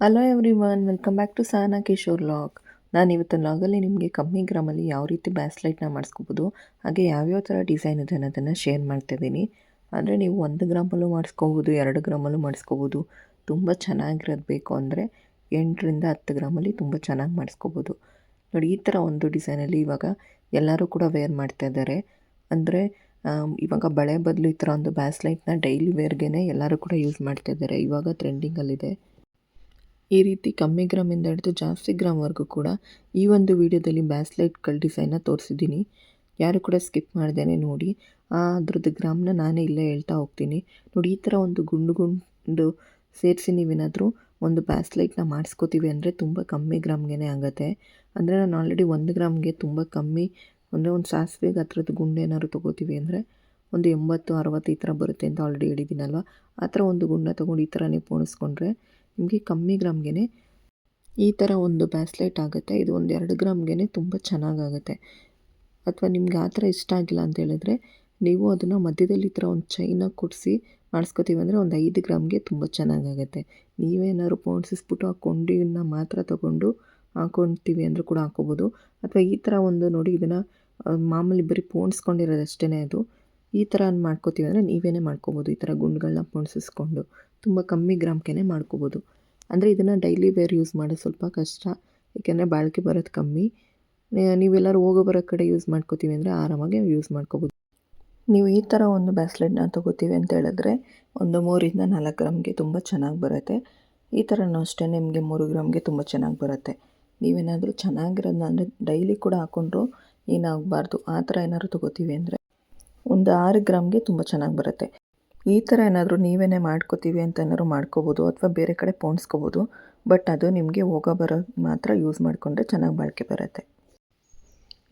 Hello everyone, welcome back to Sahana Kishore vlog. ನಾನು ಇವತ್ತಿನ ವ್ಲಾಗಲ್ಲಿ ನಿಮಗೆ ಕಮ್ಮಿ ಗ್ರಾಮಲ್ಲಿ ಯಾವ ರೀತಿ ಬ್ಯಾಸ್ಲೈಟ್ನ ಮಾಡಿಸ್ಕೋಬೋದು, ಹಾಗೆ ಯಾವ್ಯಾವ ಥರ ಡಿಸೈನ್ ಇದೆ ಅನ್ನೋದನ್ನು ಶೇರ್ ಮಾಡ್ತಿದ್ದೀನಿ. ಅಂದರೆ ನೀವು 1 ಗ್ರಾಮಲ್ಲೂ ಮಾಡಿಸ್ಕೋಬೋದು, 2 ಗ್ರಾಮಲ್ಲೂ ಮಾಡಿಸ್ಕೋಬೋದು. ತುಂಬ ಚೆನ್ನಾಗಿರೋದು ಬೇಕು ಅಂದರೆ 8ರಿಂದ 10 ಗ್ರಾಮಲ್ಲಿ ತುಂಬ ಚೆನ್ನಾಗಿ ಮಾಡಿಸ್ಕೋಬೋದು. ನೋಡಿ, ಈ ಥರ ಒಂದು ಡಿಸೈನಲ್ಲಿ ಇವಾಗ ಎಲ್ಲರೂ ಕೂಡ ವೇರ್ ಮಾಡ್ತಾ ಇದ್ದಾರೆ. ಅಂದರೆ ಇವಾಗ ಬಳೆ ಬದಲು ಈ ಥರ ಒಂದು ಬ್ಯಾಸ್ಲೈಟ್ನ ಡೈಲಿ ವೇರ್ಗೆ ಎಲ್ಲರೂ ಕೂಡ ಯೂಸ್ ಮಾಡ್ತಾ ಇದ್ದಾರೆ. ಇವಾಗ ಟ್ರೆಂಡಿಂಗಲ್ಲಿದೆ. ಈ ರೀತಿ ಕಮ್ಮಿ ಗ್ರಾಮಿಂದ ಹಿಡಿದು ಜಾಸ್ತಿ ಗ್ರಾಮ್ವರೆಗೂ ಕೂಡ ಈ ಒಂದು ವಿಡಿಯೋದಲ್ಲಿ ಬ್ಯಾಸ್ಲೈಟ್ಗಳ ಡಿಸೈನ್ನ ತೋರಿಸಿದ್ದೀನಿ. ಯಾರು ಕೂಡ ಸ್ಕಿಪ್ ಮಾಡ್ದೇನೆ ನೋಡಿ. ಅದ್ರದ್ದು ಗ್ರಾಮ್ನ ನಾನೇ ಇಲ್ಲೇ ಹೇಳ್ತಾ ಹೋಗ್ತೀನಿ. ನೋಡಿ, ಈ ಥರ ಒಂದು ಗುಂಡು ಸೇರಿಸಿ ನೀವೇನಾದರೂ ಒಂದು ಬ್ಯಾಸ್ಲೈಟ್ನ ಮಾಡಿಸ್ಕೋತೀವಿ ಅಂದರೆ ತುಂಬ ಕಮ್ಮಿ ಗ್ರಾಮ್ಗೆ ಆಗುತ್ತೆ. ಅಂದರೆ ನಾನು ಆಲ್ರೆಡಿ 1 ಗ್ರಾಮ್ಗೆ ತುಂಬ ಕಮ್ಮಿ, ಅಂದರೆ ಒಂದು ಸಾಸಿವೆಗೆ ಆ ಥರದ್ದು ಗುಂಡು ಏನಾದ್ರು ತೊಗೋತೀವಿ ಅಂದರೆ ಒಂದು 80-60 ಈ ಥರ ಬರುತ್ತೆ ಅಂತ ಆಲ್ರೆಡಿ ಹೇಳಿದ್ದೀನಲ್ವ. ಆ ಥರ ಒಂದು ಗುಂಡನ್ನ ತೊಗೊಂಡು ಈ ಥರ ನೀವು ಪೋಣಿಸ್ಕೊಂಡ್ರೆ ನಿಮಗೆ ಕಮ್ಮಿ ಗ್ರಾಮ್ಗೆ ಈ ಥರ ಒಂದು ಬ್ಯಾಸ್ಲೈಟ್ ಆಗುತ್ತೆ. ಇದು ಒಂದು 2 ಗ್ರಾಮ್ಗೆ ತುಂಬ ಚೆನ್ನಾಗಾಗುತ್ತೆ. ಅಥವಾ ನಿಮ್ಗೆ ಆ ಥರ ಇಷ್ಟ ಆಗಿಲ್ಲ ಅಂತ ಹೇಳಿದ್ರೆ ನೀವು ಅದನ್ನು ಮಧ್ಯದಲ್ಲಿ ಈ ಥರ ಒಂದು ಚೈನ ಕೊಡಿಸಿ ಮಾಡಿಸ್ಕೋತೀವಿ ಅಂದರೆ ಒಂದು 5 ಗ್ರಾಮ್ಗೆ ತುಂಬ ಚೆನ್ನಾಗಾಗುತ್ತೆ. ನೀವೇನಾದ್ರು ಪೋಣಿಸಿಸ್ಬಿಟ್ಟು ಆ ಕೊಂಡಿನ ಮಾತ್ರ ತೊಗೊಂಡು ಹಾಕ್ಕೊಳ್ತೀವಿ ಅಂದರೂ ಕೂಡ ಹಾಕ್ಕೋಬೋದು. ಅಥವಾ ಈ ಥರ ಒಂದು ನೋಡಿ, ಇದನ್ನು ಮಾಮೂಲಿ ಬರೀ ಪೋಣಿಸ್ಕೊಂಡಿರೋದು ಅಷ್ಟೇ. ಅದು ಈ ಥರ ಮಾಡ್ಕೋತೀವಿ ಅಂದರೆ ನೀವೇ ಮಾಡ್ಕೋಬೋದು. ಈ ಥರ ಗುಂಡುಗಳನ್ನ ಪೋಣಿಸಿಸ್ಕೊಂಡು ತುಂಬ ಕಮ್ಮಿ ಗ್ರಾಮ್ಗೆ ಮಾಡ್ಕೋಬೋದು. ಅಂದರೆ ಇದನ್ನು ಡೈಲಿ ವೇರ್ ಯೂಸ್ ಮಾಡೋದು ಸ್ವಲ್ಪ ಕಷ್ಟ, ಏಕೆಂದರೆ ಬಾಳಿಕೆ ಬರೋದು ಕಮ್ಮಿ. ನೀವೆಲ್ಲರೂ ಹೋಗೋ ಬರೋ ಕಡೆ ಯೂಸ್ ಮಾಡ್ಕೋತೀವಿ ಅಂದರೆ ಆರಾಮಾಗಿ ಯೂಸ್ ಮಾಡ್ಕೋಬೋದು. ನೀವು ಈ ಥರ ಒಂದು ಬ್ಯಾಸ್ಲೈಟ್ನ ತೊಗೋತೀವಿ ಅಂತ ಹೇಳಿದ್ರೆ ಒಂದು 3ರಿಂದ 4 ಗ್ರಾಮ್ಗೆ ತುಂಬ ಚೆನ್ನಾಗಿ ಬರುತ್ತೆ. ಈ ಥರನೂ ಅಷ್ಟೇ, ನಿಮಗೆ 3 ಗ್ರಾಮ್ಗೆ ತುಂಬ ಚೆನ್ನಾಗಿ ಬರುತ್ತೆ. ನೀವೇನಾದರೂ ಚೆನ್ನಾಗಿರೋದನ್ನ ಅಂದರೆ ಡೈಲಿ ಕೂಡ ಹಾಕ್ಕೊಂಡ್ರು ಏನಾಗಬಾರ್ದು ಆ ಥರ ಏನಾದ್ರು ತೊಗೋತೀವಿ ಅಂದರೆ ಒಂದು 6 ಗ್ರಾಮ್ಗೆ ತುಂಬ ಚೆನ್ನಾಗಿ ಬರುತ್ತೆ. ಈ ಥರ ಏನಾದರೂ ನೀವೇ ಮಾಡ್ಕೋತೀವಿ ಅಂತ ಏನಾದ್ರು ಮಾಡ್ಕೋಬೋದು, ಅಥವಾ ಬೇರೆ ಕಡೆ ಪೋಣಿಸ್ಕೋಬೋದು. ಬಟ್ ಅದು ನಿಮಗೆ ಹೋಗೋ ಬರೋ ಮಾತ್ರ ಯೂಸ್ ಮಾಡಿಕೊಂಡ್ರೆ ಚೆನ್ನಾಗಿ ಬಾಳಿಕೆ ಬರುತ್ತೆ.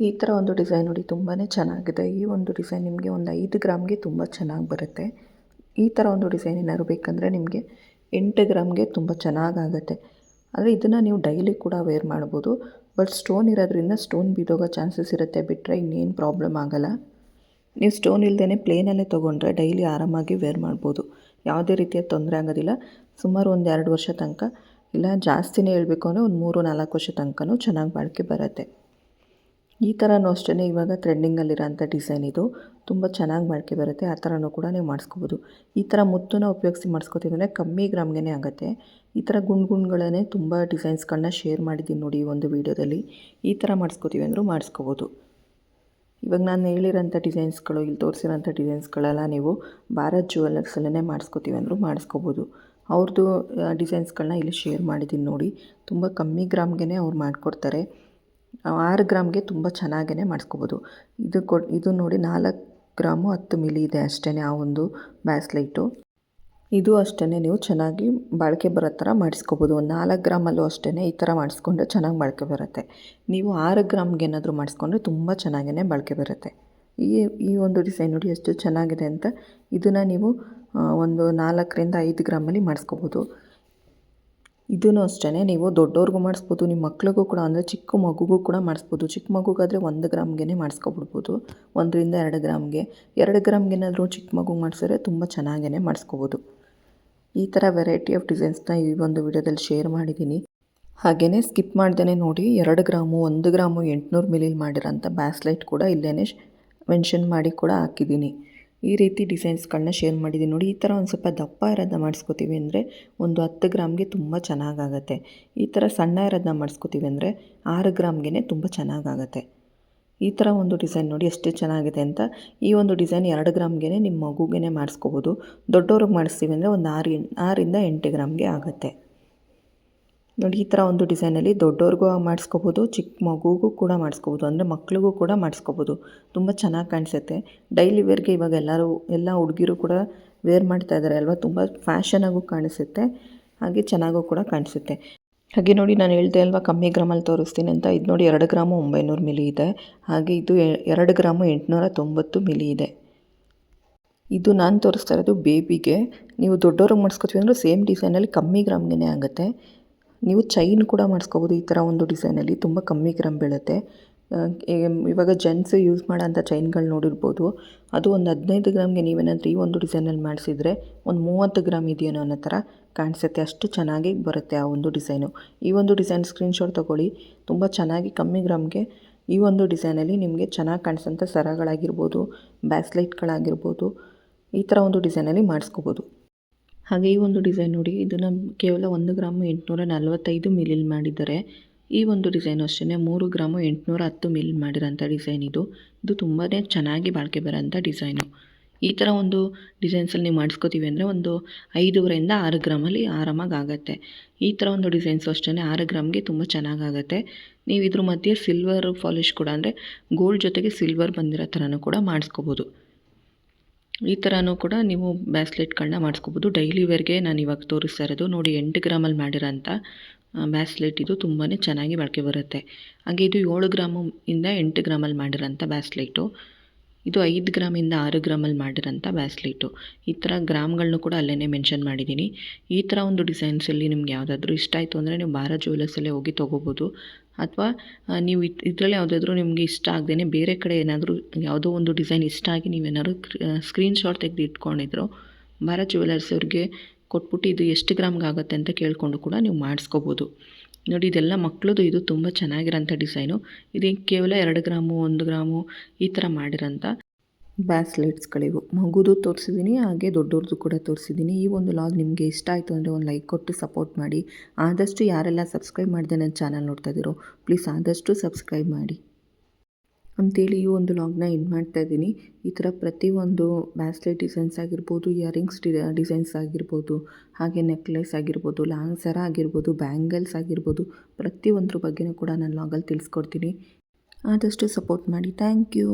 ಈ ಥರ ಒಂದು ಡಿಸೈನ್ ನೋಡಿ, ತುಂಬಾ ಚೆನ್ನಾಗಿದೆ. ಈ ಒಂದು ಡಿಸೈನ್ ನಿಮಗೆ ಒಂದು 5 ಗ್ರಾಮ್ಗೆ ತುಂಬ ಚೆನ್ನಾಗಿ ಬರುತ್ತೆ. ಈ ಥರ ಒಂದು ಡಿಸೈನ್ ಏನಾದ್ರು ಬೇಕಂದರೆ ನಿಮಗೆ 8 ಗ್ರಾಮ್ಗೆ ತುಂಬ ಚೆನ್ನಾಗಾಗುತ್ತೆ. ಆದರೆ ಇದನ್ನು ನೀವು ಡೈಲಿ ಕೂಡ ವೇರ್ ಮಾಡ್ಬೋದು. ಬಟ್ ಸ್ಟೋನ್ ಇರೋದ್ರಿಂದ ಸ್ಟೋನ್ ಬಿದ್ದೋಗೋ ಚಾನ್ಸಸ್ ಇರುತ್ತೆ, ಬಿಟ್ಟರೆ ಇನ್ನೇನು ಪ್ರಾಬ್ಲಮ್ ಆಗೋಲ್ಲ. ನೀವು ಸ್ಟೋನ್ ಇಲ್ಲದೇ ಪ್ಲೇನಲ್ಲೇ ತೊಗೊಂಡ್ರೆ ಡೈಲಿ ಆರಾಮಾಗಿ ವೇರ್ ಮಾಡ್ಬೋದು. ಯಾವುದೇ ರೀತಿಯ ತೊಂದರೆ ಆಗೋದಿಲ್ಲ. ಸುಮಾರು ಒಂದು 2 ವರ್ಷ ತನಕ, ಇಲ್ಲ ಜಾಸ್ತಿನೇ ಹೇಳಬೇಕು ಅಂದರೆ ಒಂದು 3-4 ವರ್ಷ ತನಕನೂ ಚೆನ್ನಾಗಿ ಬಾಳಿಕೆ ಬರುತ್ತೆ. ಈ ಥರನೂ ಅಷ್ಟೇ, ಇವಾಗ ಟ್ರೆಂಡಿಂಗಲ್ಲಿರೋಂಥ ಡಿಸೈನ್ ಇದು. ತುಂಬ ಚೆನ್ನಾಗಿ ಬಾಳಿಕೆ ಬರುತ್ತೆ. ಆ ಥರನೂ ಕೂಡ ನೀವು ಮಾಡಿಸ್ಕೋಬೋದು. ಈ ಥರ ಮುತ್ತನ್ನ ಉಪಯೋಗಿಸಿ ಮಾಡಿಸ್ಕೋತೀವಿ ಅಂದರೆ ಕಮ್ಮಿ ಗ್ರಾಮ್ಗೆ ಆಗುತ್ತೆ. ಈ ಥರ ಗುಂಡುಗಳನ್ನೇ ತುಂಬ ಡಿಸೈನ್ಸ್ಗಳನ್ನ ಶೇರ್ ಮಾಡಿದ್ದೀನಿ ನೋಡಿ ಈ ಒಂದು ವೀಡಿಯೋದಲ್ಲಿ. ಈ ಥರ ಮಾಡಿಸ್ಕೋತೀವಿ ಅಂದರೂ ಮಾಡಿಸ್ಕೋಬೋದು. ಇವಾಗ ನಾನು ಹೇಳಿರೋಂಥ ಡಿಸೈನ್ಸ್ಗಳು, ಇಲ್ಲಿ ತೋರಿಸಿರೋಂಥ ಡಿಸೈನ್ಸ್ಗಳೆಲ್ಲ ನೀವು ಭಾರತ್ ಜ್ಯುವೆಲ್ಲರ್ಸಲ್ಲೇ ಮಾಡಿಸ್ಕೋತೀವಿ ಅಂದರೂ ಮಾಡಿಸ್ಕೋಬೋದು. ಅವ್ರದ್ದು ಡಿಸೈನ್ಸ್ಗಳನ್ನ ಇಲ್ಲಿ ಶೇರ್ ಮಾಡಿದ್ದೀನಿ ನೋಡಿ. ತುಂಬ ಕಮ್ಮಿ ಗ್ರಾಮ್ಗೆ ಅವ್ರು ಮಾಡಿಕೊಡ್ತಾರೆ. 6 ಗ್ರಾಮ್ಗೆ ತುಂಬ ಚೆನ್ನಾಗೇ ಮಾಡಿಸ್ಕೋಬೋದು. ಇದು ನೋಡಿ 4 ಗ್ರಾಮು 10 ಮಿಲಿ ಇದೆ ಅಷ್ಟೇ ಆ ಒಂದು ಬ್ಯಾಸ್ಲೈಟು. ಇದು ಅಷ್ಟೇ, ನೀವು ಚೆನ್ನಾಗಿ ಬಾಳಿಕೆ ಬರೋ ಥರ ಮಾಡಿಸ್ಕೋಬೋದು. ಒಂದು 4 ಗ್ರಾಮಲ್ಲೂ ಅಷ್ಟೇ ಈ ಥರ ಮಾಡಿಸ್ಕೊಂಡ್ರೆ ಚೆನ್ನಾಗಿ ಬಾಳಿಕೆ ಬರುತ್ತೆ. ನೀವು 6 ಗ್ರಾಮ್ಗೆ ಏನಾದರೂ ಮಾಡಿಸ್ಕೊಂಡ್ರೆ ತುಂಬ ಚೆನ್ನಾಗೇ ಬಾಳಿಕೆ ಬರುತ್ತೆ. ಈ ಒಂದು ಡಿಸೈನ್ ನೋಡಿ ಎಷ್ಟು ಚೆನ್ನಾಗಿದೆ ಅಂತ. ಇದನ್ನು ನೀವು ಒಂದು 4ರಿಂದ 5 ಗ್ರಾಮಲ್ಲಿ ಮಾಡಿಸ್ಕೋಬೋದು. ಇದೂ ಅಷ್ಟೇ, ನೀವು ದೊಡ್ಡವ್ರಿಗೂ ಮಾಡಿಸ್ಬೋದು, ನಿಮ್ಮ ಮಕ್ಳಿಗೂ ಕೂಡ, ಅಂದರೆ ಚಿಕ್ಕ ಮಗುಗೂ ಕೂಡ ಮಾಡಿಸ್ಬೋದು. ಚಿಕ್ಕ ಮಗುಗಾದರೆ 1 ಗ್ರಾಮ್ಗೆ ಮಾಡಿಸ್ಕೊಬಿಡ್ಬೋದು. 1ರಿಂದ 2 ಗ್ರಾಮ್ಗೆ. 2 ಗ್ರಾಮ್ಗೆ ಏನಾದರೂ ಚಿಕ್ಕ ಮಗುಗೆ ಮಾಡಿಸಿದ್ರೆ ತುಂಬ ಚೆನ್ನಾಗೇ ಮಾಡಿಸ್ಕೋಬೋದು. ಈ ಥರ ವೆರೈಟಿ ಆಫ್ ಡಿಸೈನ್ಸ್ನ ಈ ಒಂದು ವಿಡಿಯೋದಲ್ಲಿ ಶೇರ್ ಮಾಡಿದ್ದೀನಿ. ಹಾಗೆಯೇ ಸ್ಕಿಪ್ ಮಾಡ್ದೇ ನೋಡಿ 2 ಗ್ರಾಮು 1 ಗ್ರಾಮು 800 ಮಿಲಿಲಿ ಮಾಡಿರೋಂಥ ಬ್ಯಾಸ್ಲೈಟ್ ಕೂಡ ಇಲ್ಲೇ ಮೆನ್ಷನ್ ಮಾಡಿ ಕೂಡ ಹಾಕಿದ್ದೀನಿ. ಈ ರೀತಿ ಡಿಸೈನ್ಸ್ಗಳನ್ನ ಶೇರ್ ಮಾಡಿದ್ದೀನಿ ನೋಡಿ. ಈ ಥರ ಒಂದು ಸ್ವಲ್ಪ ದಪ್ಪ ಇರೋದನ್ನ ಮಾಡಿಸ್ಕೋತೀವಿ ಅಂದರೆ ಒಂದು 10 ಗ್ರಾಮ್ಗೆ ತುಂಬ ಚೆನ್ನಾಗಾಗತ್ತೆ. ಈ ಥರ ಸಣ್ಣ ಇರೋದನ್ನ ಮಾಡಿಸ್ಕೋತೀವಿ ಅಂದರೆ 6 ಗ್ರಾಮ್ಗೆ ತುಂಬ ಚೆನ್ನಾಗಾಗತ್ತೆ. ಈ ಥರ ಒಂದು ಡಿಸೈನ್ ನೋಡಿ ಎಷ್ಟು ಚೆನ್ನಾಗಿದೆ ಅಂತ. ಈ ಒಂದು ಡಿಸೈನ್ 2 ಗ್ರಾಮ್ಗೆ ನಿಮ್ಮ ಮಗುಗೆ ಮಾಡಿಸ್ಕೋಬೋದು. ದೊಡ್ಡವ್ರಿಗೆ ಮಾಡಿಸ್ತೀವಿ ಅಂದರೆ ಒಂದು 6ರಿಂದ 8 ಗ್ರಾಮ್ಗೆ ಆಗುತ್ತೆ ನೋಡಿ. ಈ ಥರ ಒಂದು ಡಿಸೈನಲ್ಲಿ ದೊಡ್ಡವ್ರಿಗೂ ಮಾಡಿಸ್ಕೋಬೋದು, ಚಿಕ್ಕ ಮಗುಗೂ ಕೂಡ ಮಾಡಿಸ್ಕೋಬೋದು, ಅಂದರೆ ಮಕ್ಳಿಗೂ ಕೂಡ ಮಾಡಿಸ್ಕೋಬೋದು. ತುಂಬ ಚೆನ್ನಾಗಿ ಕಾಣಿಸುತ್ತೆ. ಡೈಲಿ ವೇರ್ಗೆ ಇವಾಗ ಎಲ್ಲ ಹುಡುಗಿರು ಕೂಡ ವೇರ್ ಮಾಡ್ತಾ ಇದ್ದಾರೆ ಅಲ್ವಾ. ತುಂಬ ಫ್ಯಾಷನಾಗೂ ಕಾಣಿಸುತ್ತೆ, ಹಾಗೆ ಚೆನ್ನಾಗೂ ಕೂಡ ಕಾಣಿಸುತ್ತೆ. ಹಾಗೆ ನೋಡಿ, ನಾನು ಹೇಳ್ದೆ ಅಲ್ವಾ ಕಮ್ಮಿ ಗ್ರಾಮಲ್ಲಿ ತೋರಿಸ್ತೀನಿ ಅಂತ. ಇದು ನೋಡಿ 2 ಗ್ರಾಮು 900 ಮಿಲಿ ಇದೆ. ಹಾಗೆ ಇದು 2 ಗ್ರಾಮು 890 ಮಿಲಿ ಇದೆ. ಇದು ನಾನು ತೋರಿಸ್ತಾ ಇರೋದು ಬೇಬಿಗೆ. ನೀವು ದೊಡ್ಡವ್ರಿಗೆ ಮಾಡಿಸ್ಕೋತೀವಿ ಅಂದರೆ ಸೇಮ್ ಡಿಸೈನಲ್ಲಿ ಕಮ್ಮಿ ಗ್ರಾಮ್ಗೆ ಆಗುತ್ತೆ. ನೀವು ಚೈನ್ ಕೂಡ ಮಾಡಿಸ್ಕೋಬೋದು ಈ ಥರ ಒಂದು ಡಿಸೈನಲ್ಲಿ. ತುಂಬ ಕಮ್ಮಿ ಗ್ರಾಮ್ ಬೀಳುತ್ತೆ. ಇವಾಗ ಜೆಂಟ್ಸ್ ಯೂಸ್ ಮಾಡೋಂಥ ಚೈನ್ಗಳು ನೋಡಿರ್ಬೋದು. ಅದು ಒಂದು 15 ಗ್ರಾಮ್ಗೆ ನೀವೇನಾದರೂ ಈ ಒಂದು ಡಿಸೈನಲ್ಲಿ ಮಾಡಿಸಿದ್ರೆ ಒಂದು 30 ಗ್ರಾಮ್ ಇದೆಯೇನೋ ಅನ್ನೋ ಥರ ಕಾಣಿಸುತ್ತೆ. ಅಷ್ಟು ಚೆನ್ನಾಗಿ ಬರುತ್ತೆ ಆ ಒಂದು ಡಿಸೈನು. ಈ ಒಂದು ಡಿಸೈನ್ ಸ್ಕ್ರೀನ್‌ಶಾಟ್ ತೊಗೊಳ್ಳಿ. ತುಂಬ ಚೆನ್ನಾಗಿ ಕಮ್ಮಿ ಗ್ರಾಮ್ಗೆ ಈ ಒಂದು ಡಿಸೈನಲ್ಲಿ ನಿಮಗೆ ಚೆನ್ನಾಗಿ ಕಾಣಿಸೋಂಥ ಸರಗಳಾಗಿರ್ಬೋದು, ಬ್ಯಾಸ್ಲೈಟ್ಗಳಾಗಿರ್ಬೋದು, ಈ ಥರ ಒಂದು ಡಿಸೈನಲ್ಲಿ ಮಾಡಿಸ್ಕೋಬೋದು. ಹಾಗೆ ಈ ಒಂದು ಡಿಸೈನ್ ನೋಡಿ, ಇದನ್ನು ಕೇವಲ 1 ಗ್ರಾಮು 845 ಮಿಲಿಲಿ ಮಾಡಿದ್ದಾರೆ. ಈ ಒಂದು ಡಿಸೈನು ಅಷ್ಟೇ 3 ಗ್ರಾಮು 810 ಮಿಲಿ ಮಾಡಿರೋಂಥ ಡಿಸೈನ್ ಇದು. ಇದು ತುಂಬಾ ಚೆನ್ನಾಗಿ ಬಾಳಿಕೆ ಬರೋಂಥ ಡಿಸೈನು. ಈ ಥರ ಒಂದು ಡಿಸೈನ್ಸಲ್ಲಿ ನೀವು ಮಾಡಿಸ್ಕೋತೀವಿ ಅಂದರೆ ಒಂದು 5ವರೆಯಿಂದ 6 ಗ್ರಾಮಲ್ಲಿ ಆರಾಮಾಗಿ ಆಗುತ್ತೆ. ಈ ಥರ ಒಂದು ಡಿಸೈನ್ಸು ಅಷ್ಟೇ 6 ಗ್ರಾಮ್ಗೆ ತುಂಬ ಚೆನ್ನಾಗಾಗುತ್ತೆ. ನೀವು ಇದ್ರ ಮಧ್ಯೆ ಸಿಲ್ವರ್ ಪಾಲಿಶ್ ಕೂಡ ಅಂದರೆ ಗೋಲ್ಡ್ ಜೊತೆಗೆ ಸಿಲ್ವರ್ ಬಂದಿರೋ ಥರನೂ ಕೂಡ ಮಾಡಿಸ್ಕೋಬೋದು. ಈ ಥರನೂ ಕೂಡ ನೀವು ಬ್ಯಾಸ್ಲೆಟ್ಗಳನ್ನ ಮಾಡಿಸ್ಕೋಬೋದು. ಡೈಲಿ ವೇರ್ಗೆ ನಾನು ಇವಾಗ ತೋರಿಸ್ತಾ ಇರೋದು ನೋಡಿ 8 ಗ್ರಾಮಲ್ಲಿ ಮಾಡಿರೋಂಥ ಬ್ಯಾಸ್ಲೆಟ್. ಇದು ತುಂಬಾ ಚೆನ್ನಾಗಿ ಬಾಳಿಕೆ ಬರುತ್ತೆ. ಹಾಗೆ ಇದು 7 ಗ್ರಾಮು ಇಂದ 8 ಗ್ರಾಮಲ್ಲಿ ಮಾಡಿರೋಂಥ ಬ್ಯಾಸ್ಲೆಟು. ಇದು 5 ಗ್ರಾಮಿಂದ 6 ಗ್ರಾಮಲ್ಲಿ ಮಾಡಿರೋಂಥ ಬ್ಯಾಸ್ಲೆಟು. ಈ ಥರ ಗ್ರಾಮ್ಗಳನ್ನೂ ಕೂಡ ಅಲ್ಲೇ ಮೆನ್ಷನ್ ಮಾಡಿದ್ದೀನಿ. ಈ ಥರ ಒಂದು ಡಿಸೈನ್ಸಲ್ಲಿ ನಿಮ್ಗೆ ಯಾವುದಾದ್ರೂ ಇಷ್ಟ ಆಯಿತು ಅಂದರೆ ನೀವು ಭಾರತ್ ಜ್ಯುವೆಲರ್ಸಲ್ಲೇ ಹೋಗಿ ತೊಗೋಬೋದು. ಅಥವಾ ನೀವು ಇದರಲ್ಲಿ ಯಾವುದಾದ್ರೂ ನಿಮಗೆ ಇಷ್ಟ ಆಗದೇ ಬೇರೆ ಕಡೆ ಏನಾದರೂ ಯಾವುದೋ ಒಂದು ಡಿಸೈನ್ ಇಷ್ಟ ಆಗಿ ನೀವೇನಾದ್ರು ಸ್ಕ್ರೀನ್‌ಶಾಟ್ ತೆಗೆದು ಇಟ್ಕೊಂಡಿದ್ರು ಭಾರತ್ ಜ್ಯುವೆಲರ್ಸ್ ಅವ್ರಿಗೆ ಕೊಟ್ಬಿಟ್ಟು ಇದು ಎಷ್ಟು ಗ್ರಾಮ್ಗೆ ಆಗುತ್ತೆ ಅಂತ ಕೇಳಿಕೊಂಡು ಕೂಡ ನೀವು ಮಾಡಿಸ್ಕೋಬೋದು. ನೋಡಿ ಇದೆಲ್ಲ ಮಕ್ಕಳದು. ಇದು ತುಂಬ ಚೆನ್ನಾಗಿರೋಂಥ ಡಿಸೈನು. ಇದು ಕೇವಲ 2 ಗ್ರಾಮು 1 ಗ್ರಾಮು ಈ ಥರ ಮಾಡಿರೋಂಥ ಬ್ಯಾಸ್ಲೆಟ್ಸ್ಗಳಿವು. ಮಗುದು ತೋರಿಸಿದ್ದೀನಿ, ಹಾಗೆ ದೊಡ್ಡವ್ರದ್ದು ಕೂಡ ತೋರಿಸಿದ್ದೀನಿ. ಈ ಒಂದು ಲಾಗ್ ನಿಮಗೆ ಇಷ್ಟ ಆಯಿತು ಅಂದರೆ ಒಂದು ಲೈಕ್ ಕೊಟ್ಟು ಸಪೋರ್ಟ್ ಮಾಡಿ. ಆದಷ್ಟು ಯಾರೆಲ್ಲ ಸಬ್ಸ್ಕ್ರೈಬ್ ಮಾಡದೆ ನನ್ನ ಚಾನಲ್ ನೋಡ್ತಾ ಇದ್ದೀರೋ ಪ್ಲೀಸ್ ಆದಷ್ಟು ಸಬ್ಸ್ಕ್ರೈಬ್ ಮಾಡಿ ಅಂತೇಳಿ ಈ ಒಂದು ಲಾಗ್ನ ಎಂಡ್ ಮಾಡ್ತಾ ಇದ್ದೀನಿ. ಈ ಥರ ಪ್ರತಿಯೊಂದು ಬ್ಯಾಸ್ಲೆಟ್ ಡಿಸೈನ್ಸ್ ಆಗಿರ್ಬೋದು, ಇಯರಿಂಗ್ಸ್ ಡಿಸೈನ್ಸ್ ಆಗಿರ್ಬೋದು, ಹಾಗೆ ನೆಕ್ಲೆಸ್ ಆಗಿರ್ಬೋದು, ಲಾಂಗ್ ಸರ ಆಗಿರ್ಬೋದು, ಬ್ಯಾಂಗಲ್ಸ್ ಆಗಿರ್ಬೋದು, ಪ್ರತಿಯೊಂದ್ರ ಬಗ್ಗೆಯೂ ಕೂಡ ನಾನು ಲಾಗಲ್ಲಿ ತಿಳಿಸ್ಕೊಡ್ತೀನಿ. ಆದಷ್ಟು ಸಪೋರ್ಟ್ ಮಾಡಿ. Thank you.